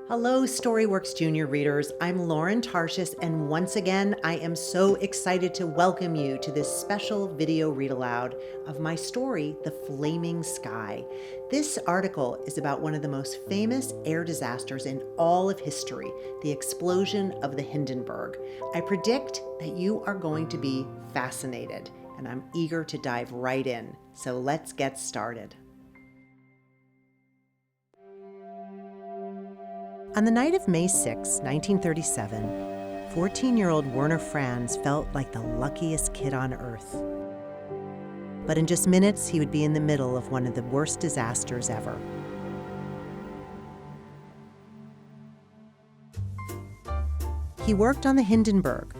Hello, Storyworks Junior readers. I'm Lauren Tarshis, and once again, I am so excited to welcome you to this special video read aloud of my story, The Flaming Sky. This article is about one of the most famous air disasters in all of history, the explosion of the Hindenburg. I predict that you are going to be fascinated, and I'm eager to dive right in. So let's get started. On the night of May 6, 1937, 14-year-old Werner Franz felt like the luckiest kid on earth. But in just minutes, he would be in the middle of one of the worst disasters ever. He worked on the Hindenburg.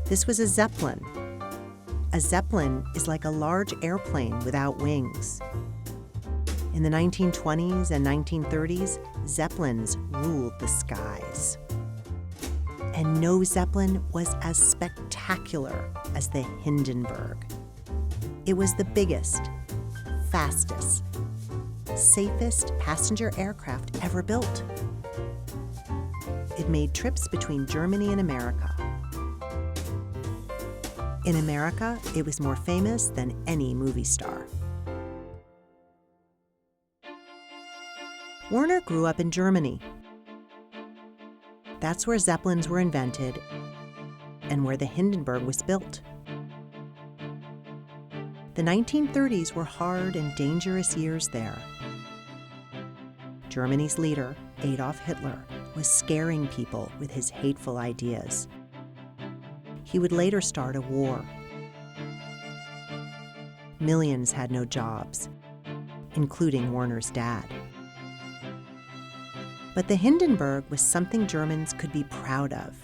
This was a Zeppelin. A Zeppelin is like a large airplane without wings. In the 1920s and 1930s, Zeppelins ruled the skies. And no Zeppelin was as spectacular as the Hindenburg. It was the biggest, fastest, safest passenger aircraft ever built. It made trips between Germany and America. In America, it was more famous than any movie star. Werner grew up in Germany. That's where Zeppelins were invented and where the Hindenburg was built. The 1930s were hard and dangerous years there. Germany's leader, Adolf Hitler, was scaring people with his hateful ideas. He would later start a war. Millions had no jobs, including Werner's dad. But the Hindenburg was something Germans could be proud of.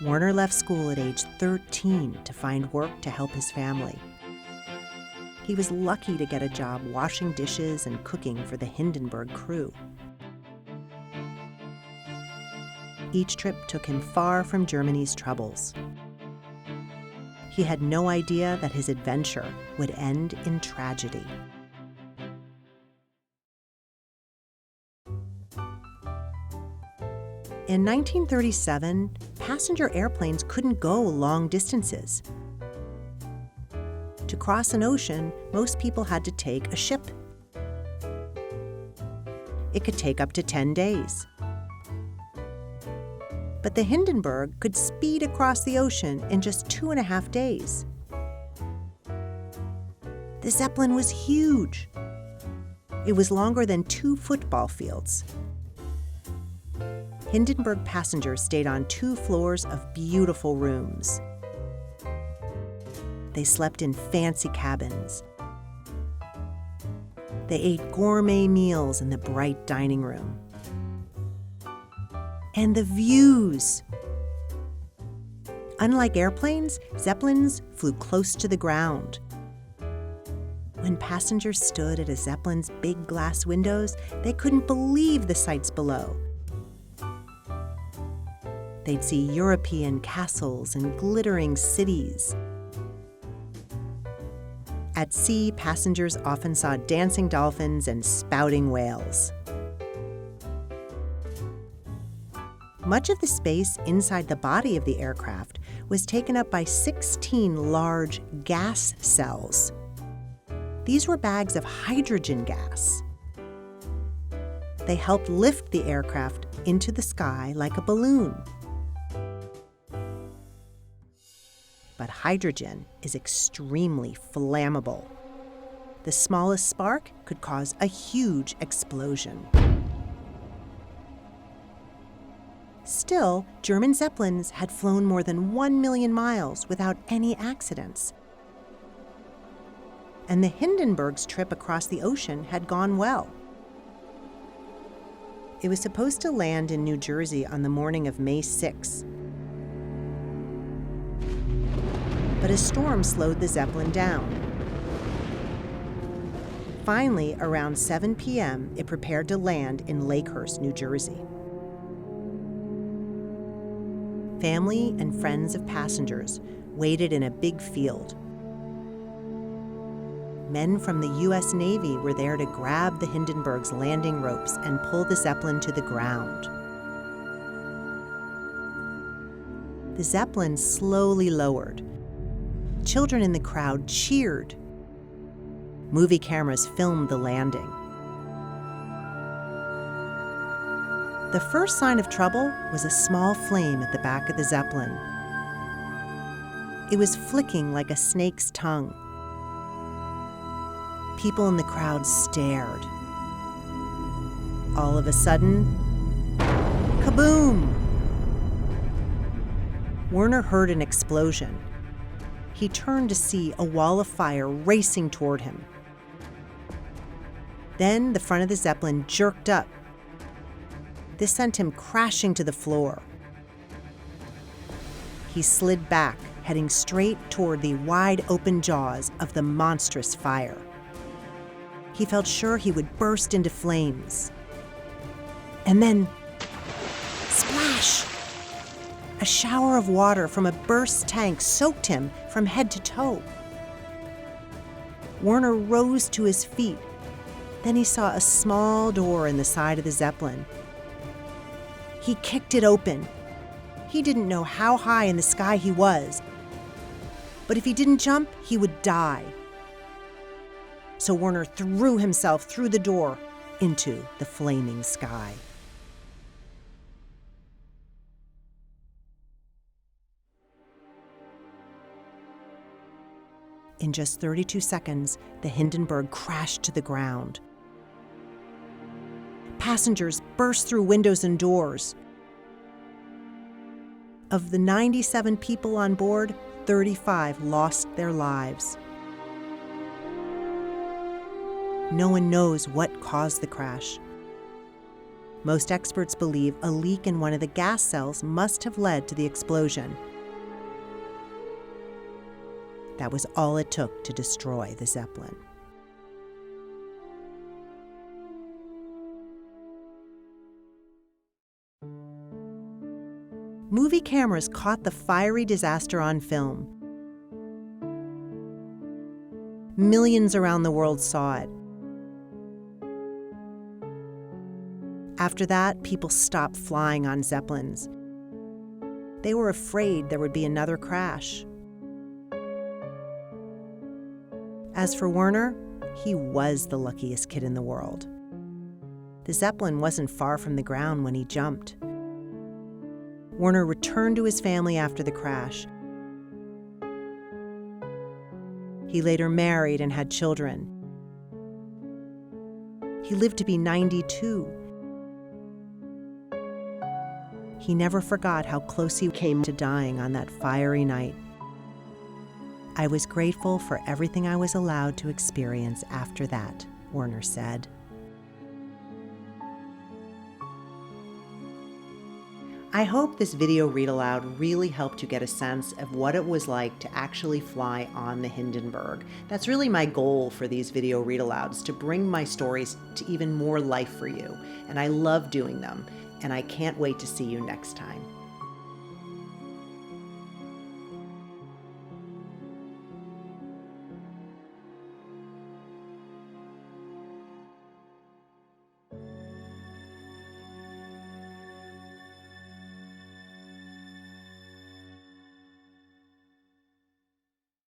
Werner left school at age 13 to find work to help his family. He was lucky to get a job washing dishes and cooking for the Hindenburg crew. Each trip took him far from Germany's troubles. He had no idea that his adventure would end in tragedy. In 1937, passenger airplanes couldn't go long distances. To cross an ocean, most people had to take a ship. It could take up to 10 days. But the Hindenburg could speed across the ocean in just 2.5 days. The Zeppelin was huge. It was longer than 2 football fields. Hindenburg passengers stayed on 2 floors of beautiful rooms. They slept in fancy cabins. They ate gourmet meals in the bright dining room. And the views! Unlike airplanes, Zeppelins flew close to the ground. When passengers stood at a Zeppelin's big glass windows, they couldn't believe the sights below. They'd see European castles and glittering cities. At sea, passengers often saw dancing dolphins and spouting whales. Much of the space inside the body of the aircraft was taken up by 16 large gas cells. These were bags of hydrogen gas. They helped lift the aircraft into the sky like a balloon. But hydrogen is extremely flammable. The smallest spark could cause a huge explosion. Still, German Zeppelins had flown more than 1 million miles without any accidents. And the Hindenburg's trip across the ocean had gone well. It was supposed to land in New Jersey on the morning of May 6. But a storm slowed the Zeppelin down. Finally, around 7 p.m., it prepared to land in Lakehurst, New Jersey. Family and friends of passengers waited in a big field. men from the U.S. Navy were there to grab the Hindenburg's landing ropes and pull the Zeppelin to the ground. The Zeppelin slowly lowered. Children in the crowd cheered. Movie cameras filmed the landing. The first sign of trouble was a small flame at the back of the Zeppelin. It was flicking like a snake's tongue. People in the crowd stared. All of a sudden, kaboom! Werner heard an explosion. He turned to see a wall of fire racing toward him. Then the front of the Zeppelin jerked up. This sent him crashing to the floor. He slid back, heading straight toward the wide-open jaws of the monstrous fire. He felt sure he would burst into flames. And then, splash! A shower of water from a burst tank soaked him from head to toe. Werner rose to his feet. Then he saw a small door in the side of the Zeppelin. He kicked it open. He didn't know how high in the sky he was, but if he didn't jump, he would die. So Werner threw himself through the door into the flaming sky. In just 32 seconds, the Hindenburg crashed to the ground. Passengers burst through windows and doors. Of the 97 people on board, 35 lost their lives. No one knows what caused the crash. Most experts believe a leak in one of the gas cells must have led to the explosion. That was all it took to destroy the Zeppelin. Movie cameras caught the fiery disaster on film. Millions around the world saw it. After that, people stopped flying on Zeppelins. They were afraid there would be another crash. As for Werner, he was the luckiest kid in the world. The Zeppelin wasn't far from the ground when he jumped. Werner returned to his family after the crash. He later married and had children. He lived to be 92. He never forgot how close he came to dying on that fiery night. I was grateful for everything I was allowed to experience after that, Werner said. I hope this video read aloud really helped you get a sense of what it was like to actually fly on the Hindenburg. That's really my goal for these video read alouds, to bring my stories to even more life for you. And I love doing them, and I can't wait to see you next time.